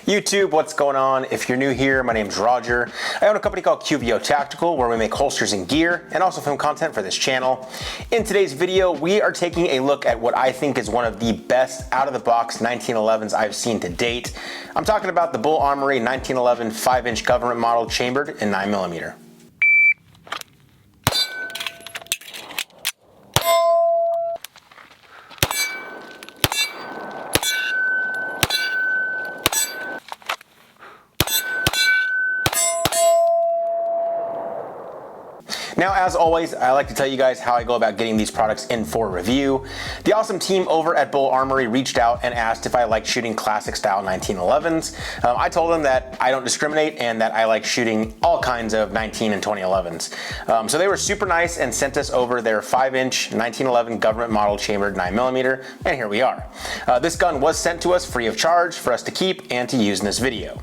YouTube, what's going on? If you're new here, my name's Roger. I own a company called QVO Tactical where we make holsters and gear and also film content for this channel. In today's video, we are taking a look at what I think is one of the best out-of-the-box 1911s I've seen to date. I'm talking about the Bul Armory 1911 5-inch government model chambered in 9mm. Now, as always, I like to tell you guys how I go about getting these products in for review. The awesome team over at Bul Armory reached out and asked if I like shooting classic style 1911s. I told them that I don't discriminate and that I like shooting all kinds of 19 and 2011s. So they were super nice and sent us over their 5-inch 1911 government model chambered 9mm, and here we are. This gun was sent to us free of charge for us to keep and to use in this video.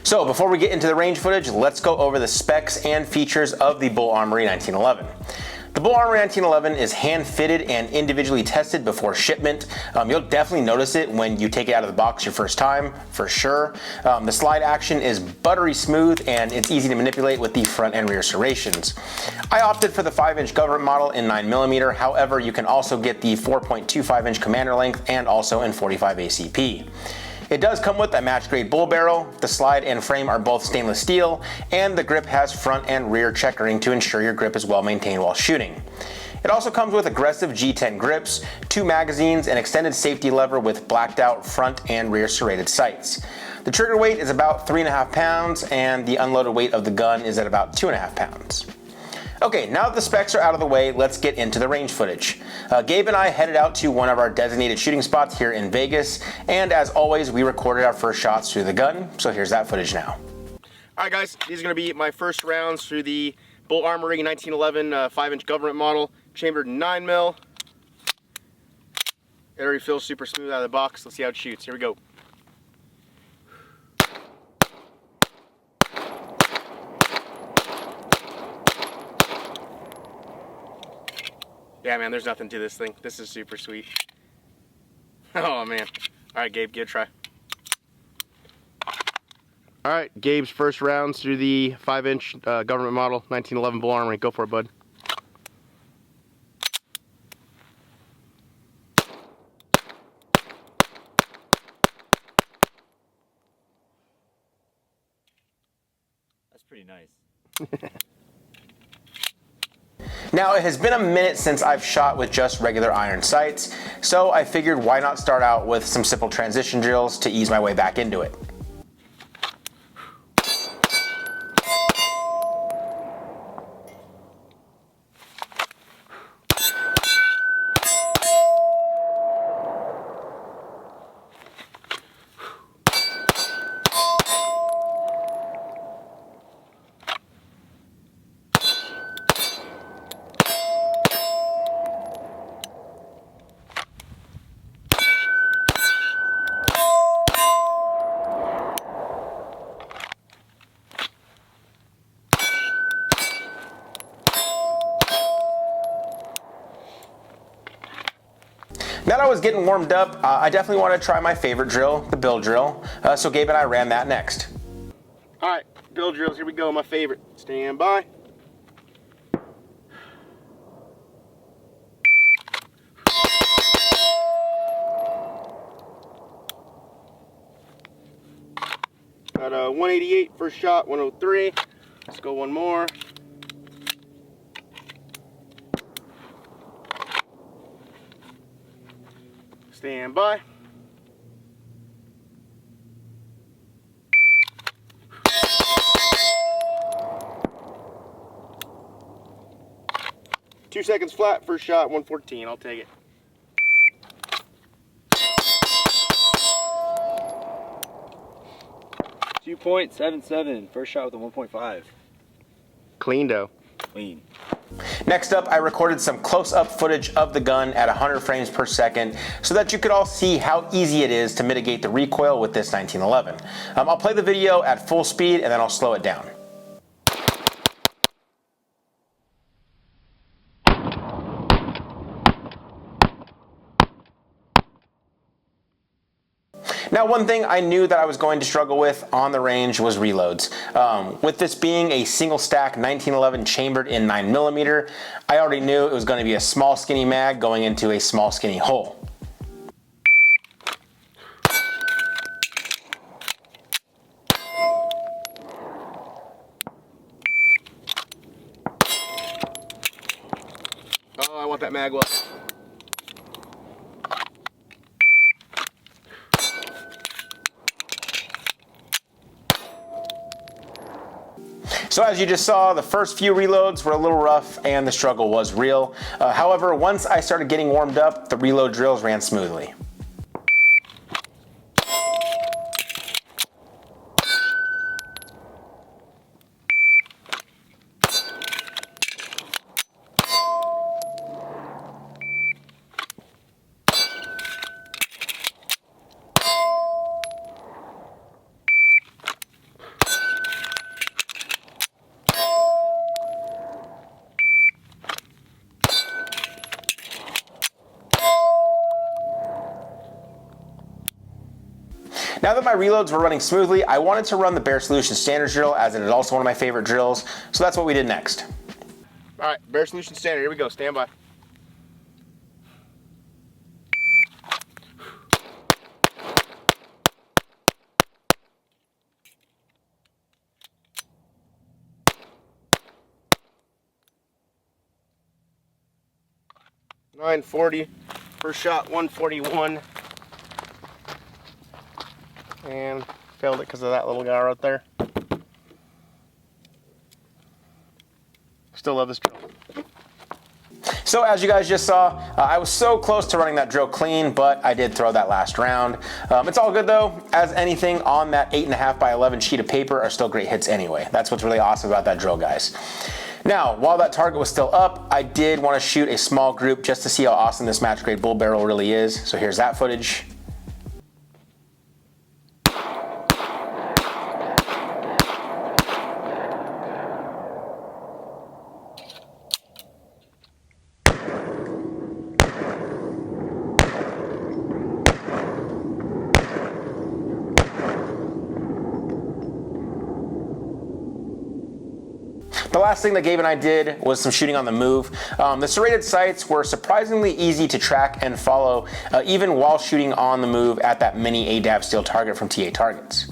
So before we get into the range footage, let's go over the specs and features of the Bul Armory 1911. The Bul Armory 1911 is hand fitted and individually tested before shipment. You'll definitely notice it when you take it out of the box your first time, for sure. The slide action is buttery smooth and it's easy to manipulate with the front and rear serrations. I opted for the 5-inch government model in 9mm, however you can also get the 4.25-inch commander length and also in 45 ACP. It does come with a match grade bull barrel, the slide and frame are both stainless steel, and the grip has front and rear checkering to ensure your grip is well maintained while shooting. It also comes with aggressive G10 grips, 2 magazines, an extended safety lever with blacked out front and rear serrated sights. The trigger weight is about 3.5 pounds and the unloaded weight of the gun is at about 2.5 pounds. Okay, now that the specs are out of the way, let's get into the range footage. Gabe and I headed out to one of our designated shooting spots here in Vegas, and as always, we recorded our first shots through the gun, so here's that footage now. Alright guys, these are going to be my first rounds through the Bul Armory 1911 5-inch government model, chambered 9mm. It already feels super smooth out of the box. Let's see how it shoots. Here we go. Yeah, man, there's nothing to this thing. This is super sweet. Oh, man. All right, Gabe, give it a try. All right, Gabe's first rounds through the 5-inch government model 1911 Bul Armory. Go for it, bud. That's pretty nice. Now, it has been a minute since I've shot with just regular iron sights, so I figured why not start out with some simple transition drills to ease my way back into it. Now that I was getting warmed up, I definitely want to try my favorite drill, the bill drill. So Gabe and I ran that next. All right, bill drills, here we go, my favorite. Stand by. Got a 188 first shot, 103. Let's go one more. Stand by. Two seconds flat, first shot, 114. I'll take it. .77, first shot with a 1.5. Clean dough. Clean. Next up, I recorded some close-up footage of the gun at 100 frames per second so that you could all see how easy it is to mitigate the recoil with this 1911. I'll play the video at full speed and then I'll slow it down. Now, one thing I knew that I was going to struggle with on the range was reloads. With this being a single stack 1911 chambered in 9mm, I already knew it was going to be a small skinny mag going into a small skinny hole. Oh, I want that mag well. So as you just saw, the first few reloads were a little rough and the struggle was real. However, once I started getting warmed up, the reload drills ran smoothly. Now that my reloads were running smoothly, I wanted to run the Barrera Solution Standard drill, as it is also one of my favorite drills, so that's what we did next. All right, Barrera Solution Standard, here we go, stand by. .940, first shot 141. And failed it because of that little guy right there. Still love this drill. So as you guys just saw, I was so close to running that drill clean, but I did throw that last round. It's all good though, as anything on that 8.5 by 11 sheet of paper are still great hits anyway. That's what's really awesome about that drill, guys. Now, while that target was still up, I did want to shoot a small group just to see how awesome this match grade bull barrel really is. So here's that footage. The last thing that Gabe and I did was some shooting on the move. The serrated sights were surprisingly easy to track and follow, even while shooting on the move at that mini ADAB steel target from T8 Targets.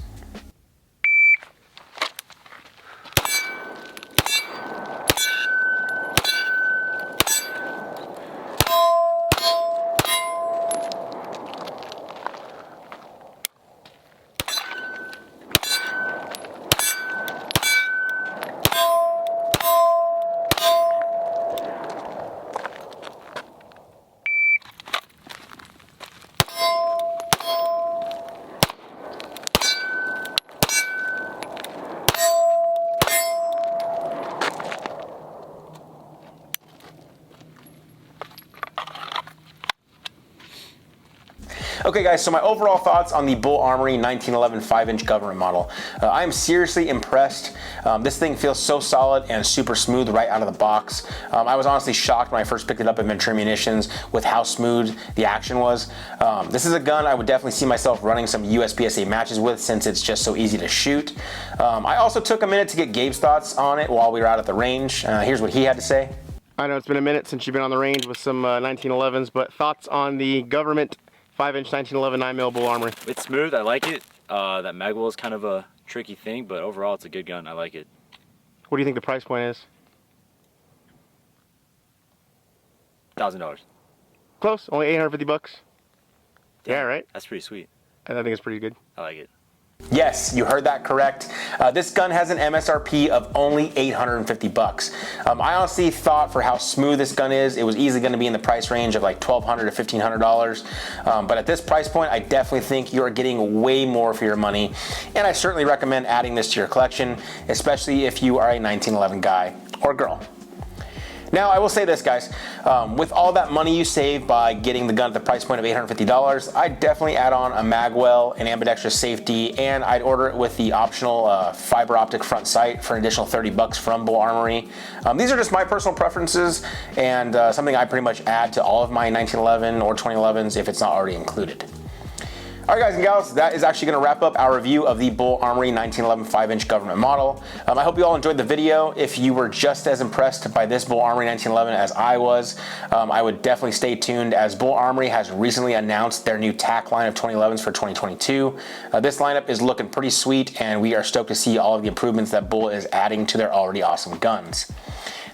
Okay guys, so my overall thoughts on the Bul Armory 1911 5-inch government model. I am seriously impressed. This thing feels so solid and super smooth right out of the box. I was honestly shocked when I first picked it up at Ventura Munitions with how smooth the action was. This is a gun I would definitely see myself running some USPSA matches with, since it's just so easy to shoot. I also took a minute to get Gabe's thoughts on it while we were out at the range. Here's what he had to say. I know it's been a minute since you've been on the range with some 1911s, but thoughts on the government 5-inch 1911 9mm Bul Armory? It's smooth, I like it. That magwell is kind of a tricky thing, but overall it's a good gun, I like it. What do you think the price point is? $1,000. Close, only 850 bucks. Yeah, right? That's pretty sweet. I think it's pretty good. I like it. Yes, you heard that correct. This gun has an MSRP of only 850 bucks. I honestly thought for how smooth this gun is, it was easily going to be in the price range of like $1,200 to $1,500. But at this price point, I definitely think you are getting way more for your money. And I certainly recommend adding this to your collection, especially if you are a 1911 guy or girl. Now, I will say this, guys, with all that money you save by getting the gun at the price point of $850, I'd definitely add on a magwell, an ambidextrous safety, and I'd order it with the optional fiber optic front sight for an additional 30 bucks from Bul Armory. These are just my personal preferences and something I pretty much add to all of my 1911 or 2011s if it's not already included. All All right, guys and gals, that is actually going to wrap up our review of the Bul Armory 1911 5-inch government model. I hope you all enjoyed the video. If you were just as impressed by this Bul Armory 1911 as I was, I would definitely stay tuned, as Bul Armory has recently announced their new tack line of 2011s for 2022. This lineup is looking pretty sweet, and we are stoked to see all of the improvements that Bul is adding to their already awesome guns.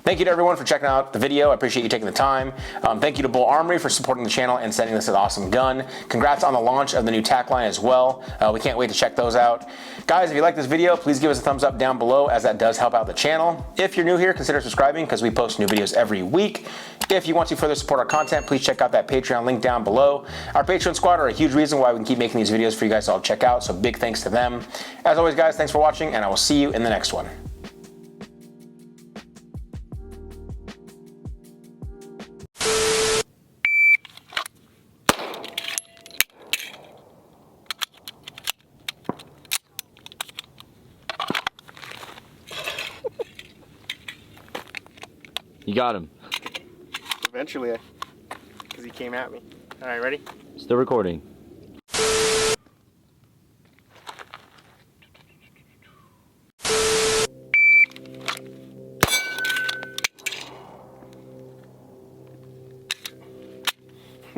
Thank you to everyone for checking out the video. I appreciate you taking the time. Thank you to Bul Armory for supporting the channel and sending this an awesome gun. Congrats on the launch of the new tack line as well. We can't wait to check those out. Guys, if you like this video, please give us a thumbs up down below, as that does help out the channel. If you're new here, consider subscribing, because we post new videos every week. If you want to further support our content, please check out that Patreon link down below. Our Patreon squad are a huge reason why we can keep making these videos for you guys to all check out, so big thanks to them. As always, guys, thanks for watching, and I will see you in the next one. You got him. Eventually, because he came at me. All right, ready? Still recording.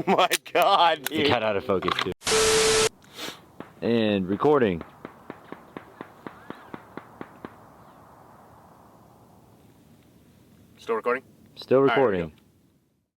My God, dude. You got out of focus too. And recording. Still recording? Still All right, here we recording. go.